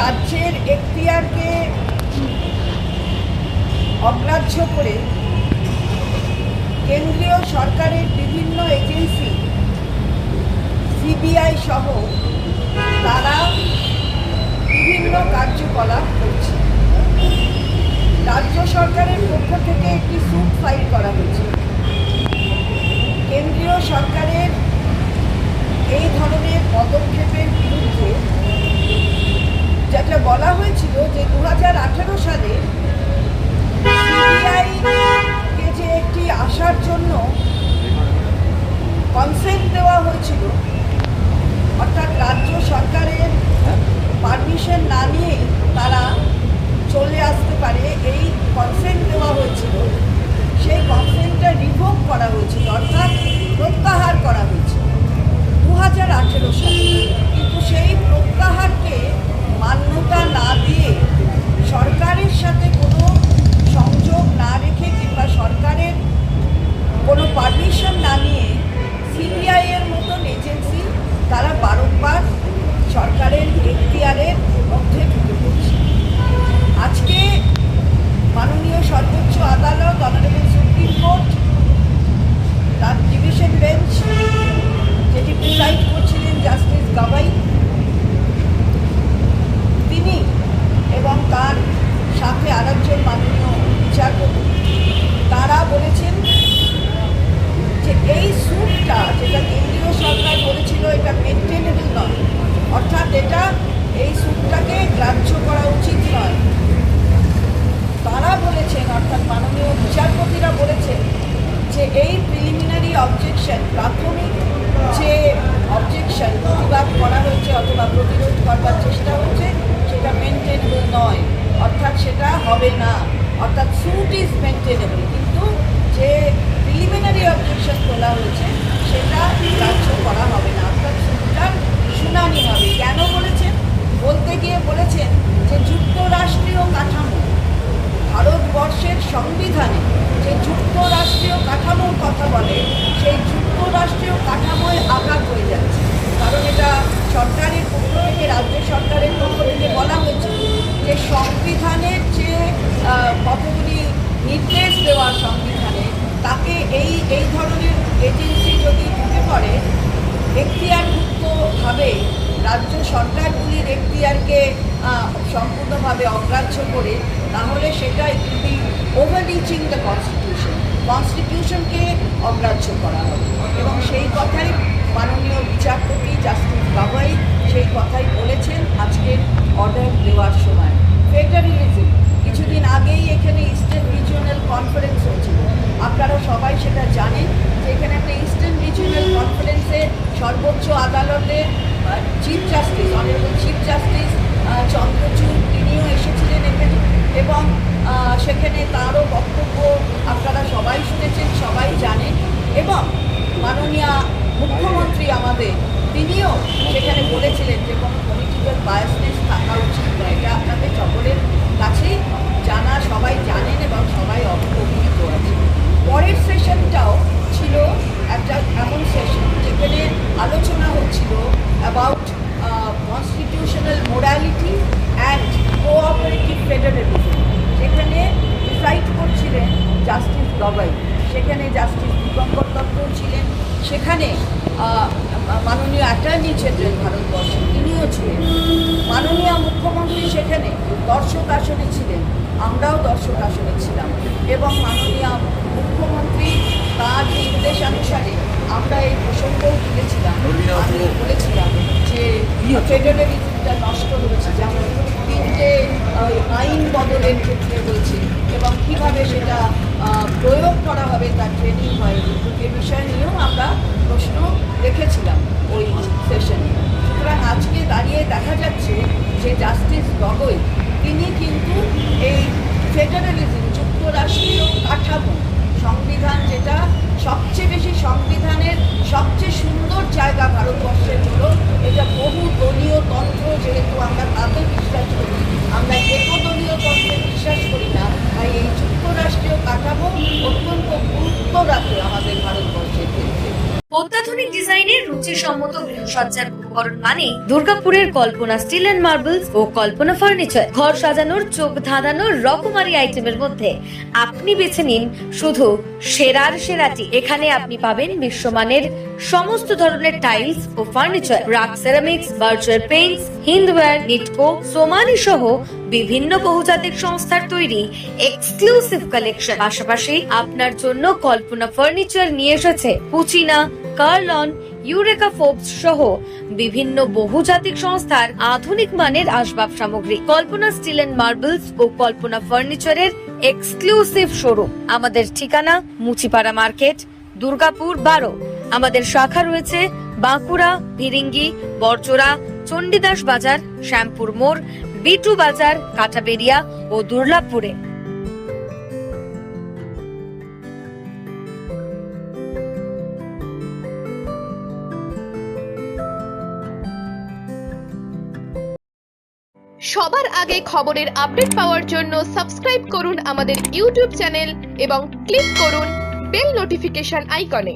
রাজ্যের এখতিয়ারকে অগ্রাহ্য করে কেন্দ্রীয় সরকারের বিভিন্ন এজেন্সি সিবিআই সহ তারা বিভিন্ন কার্যকলাপ করছে। রাজ্য সরকারের পক্ষ থেকে একটি স্যুট ফাইল করা হয়েছে। কেন্দ্রীয় সরকারের এই ধরনের পদক্ষেপের বিরুদ্ধে যেটা বলা হয়েছিল যে 2018 সালে সিবিআইকে যে একটি আসার জন্য কনসেন্ট দেওয়া হয়েছিল, অর্থাৎ রাজ্য সরকারের পারমিশন না নিয়ে তারা চলে আসতে পারে, এই কনসেন্ট দেওয়া হয়েছিল। সেই কনসেন্টটা রিভোক করা হয়েছিল, অর্থাৎ প্রত্যাহার করা হয়েছিল 2018 সালে। কিন্তু সেই প্রত্যাহারকে মান্যতা না দিয়ে, সরকারের সাথে কোনো সংযোগ না রেখে কিংবা সরকারের কোনো পারমিশন না নিয়ে সিবিআই এর মতন এজেন্সি তারা বারংবার সরকারের এখতিয়ারের মধ্যে ঢুকে পড়ছে। আজকে মাননীয় সর্বোচ্চ আদালত, অনারেবল সুপ্রিম কোর্ট, তার ডিভিশন বেঞ্চ যেটি প্রিসাইড করছিলেন জাস্টিস গাভাই, তিনি এবং তার সাথে আরেকজন মাননীয় বিচারপতি, তারা বলেছেন যে এই স্যুটটা, যেটা কেন্দ্রীয় সরকার বলেছিল এটা মেনটেনেবল নয়, অর্থাৎ এই স্যুটটাকে গ্রাহ্য করা উচিত নয়, তারা বলেছেন, অর্থাৎ মাননীয় বিচারপতিরা বলেছেন যে এই প্রিলিমিনারি অবজেকশন, প্রাথমিক যে অবজেকশন প্রতিবাদ করা হয়েছে অথবা প্রতিরোধ করবার চেষ্টা হচ্ছে, সেটা মেনটেনেবল নয়, অর্থাৎ সেটা হবে না। অর্থাৎ স্যুট ইজ মেনটেনেবল, কিন্তু যে প্রিলিমিনারি অবজেকশন তোলা হয়েছে সেটা গ্রাহ্য করা হবে না, অর্থাৎ স্যুটটার শুনানি হবে। কেন বলেছেন? বলতে গিয়ে বলেছেন যে যুক্তরাষ্ট্রীয় কাঠামো, ভারতবর্ষের সংবিধানে যে যুক্তরাষ্ট্রীয় কাঠামোর কথা বলে, সেই যুক্তরাষ্ট্রীয় কাঠামোয় আঘাত হয়ে যাচ্ছে। কারণ এটা সরকারের পক্ষ থেকে, রাজ্য সরকারের পক্ষ থেকে বলা হয়েছে যে সংবিধানের যে কতগুলি নির্দেশ দেওয়া সংবিধানে, তাকে এই ধরনের এজেন্সি যদি ঢুকে পড়ে, এখতিয়ারভুক্তভাবে রাজ্য সরকারগুলির এখতিয়ারকে সম্পূর্ণভাবে অগ্রাহ্য করে, তাহলে সেটা একটি ওভাররিচিং দ্য কনস্টিটিউশনকে অগ্রাহ্য করা হবে। এবং সেই কথাই মাননীয় বিচারপতি জাস্টিস গাভাই সেই কথাই বলেছেন আজকের অর্ডার দেওয়ার সময়। ফেডারেলিজম, কিছুদিন আগেই এখানে ইস্টার্ন রিজিওনাল কনফারেন্স হয়েছিল, আপনারা সবাই সেটা জানেন যে এখানে একটা ইস্টার্ন রিজিওনাল কনফারেন্সে সর্বোচ্চ আদালতের chief justice, honourable chief justice Chandrachud, তিনিও এসেছিলেন এখানে, এবং সেখানে তারও বক্তব্য আপনারা সবাই শুনেছেন, সবাই জানেন। এবং মাননীয় মুখ্যমন্ত্রী আমাদের, তিনিও সেখানে বলেছিলেন যে কোনো পলিটিক্যাল বায়াসনেস থাকা উচিত নয়। এটা আপনাদের সকলের কাছেই জানা, সবাই জানেন এবং সবাই অবহিত আছে। পরের সেশনটাও ছিল একটা এমন সেশন যেখানে আলোচনা হচ্ছিল about constitutional morality and cooperative federalism, যেখানে ডিসাইড করছিলেন জাস্টিস গাভাই, সেখানে জাস্টিস দীপঙ্কর দত্ত ছিলেন, সেখানে মাননীয় অ্যাটর্নি জেনারেল ভারতবর্ষের তিনিও ছিলেন, মাননীয় মুখ্যমন্ত্রী সেখানে দর্শক আসনে ছিলেন, আমরাও দর্শক আসনে ছিলাম। এবং মাননীয় মুখ্যমন্ত্রী তার নির্দেশানুসারে আমরা এই প্রসঙ্গও তুলেছিলাম, আমি বলেছিলাম যে ফেডারেলিজমটা নষ্ট হয়েছে, যেমন 3টে আইন বদলের ক্ষেত্রে হয়েছে, এবং কীভাবে সেটা প্রয়োগ করা হবে তার ট্রেনিং হয়নি, এ বিষয় নিয়েও আমরা প্রশ্ন রেখেছিলাম ওই সেশনে। সুতরাং আজকে দাঁড়িয়ে দেখা যাচ্ছে যে জাস্টিস গগৈ, তিনি কিন্তু এই ফেডারেলিজম, যুক্তরাষ্ট্রীয় কাঠামো, সংবিধান, যেটা সবচেয়ে বেশি, সংবিধানের সবচেয়ে সুন্দর জায়গা ভারতবর্ষের হলো এটা বহু দলীয় তন্ত্র, যেহেতু আমরা তাতে বিশ্বাস করি, আমরা একদলীয় তন্ত্রে বিশ্বাস করি না, তাই এই যুক্তরাষ্ট্রীয় কাঠামো অত্যন্ত গুরুত্ব রাখে আমাদের ভারতবর্ষের ক্ষেত্রে। অত্যাধুনিক ডিজাইনের রুচিসম্মত গৃহসজ্জার উপকরণ মানে দুর্গাপুরের কল্পনা স্টিল এন্ড মার্বেলস ও কল্পনা ফার্নিচার। ঘর সাজানোর, চোখ ধাঁধানোর রকমারি আইটেমের মধ্যে আপনি বেছে নিন শুধু সেরার সেরাটি। এখানে আপনি পাবেন বিশ্বমানের সমস্ত ধরনের টাইলস ও furniture, RAK Ceramics, Berger Paints, Hindware, Nitco, Somany সহ বিভিন্ন বহুজাতিক সংস্থার তৈরি এক্সক্লুসিভ কালেকশন। পাশাপাশি আপনার জন্য কল্পনা ফার্নিচার নিয়ে এসেছে পুচিনা, কার্লন, ইউরেকা ফোর্বস সহ বিভিন্ন বহুজাতিক সংস্থার আধুনিক মানের আসবাব সামগ্রী। কল্পনা স্টিল এন্ড মার্বেলস ও কল্পনা ফার্নিচারের এক্সক্লুসিভ শোরুম। আমাদের ঠিকানা মুচিপাড়া মার্কেট, দুর্গাপুর 12। আমাদের শাখা রয়েছে বাঁকুড়া, ভিরিঙ্গি, বড়জোড়া, চণ্ডীদাস বাজার, শ্যামপুর মোড়, বিটু বাজার, কাটাবেরিয়া ও দুর্লাভপুরে। সবার আগে খবরের আপডেট পাওয়ার জন্য সাবস্ক্রাইব করুন আমাদের ইউটিউব চ্যানেল এবং ক্লিক করুন বেল নোটিফিকেশন আইকনে।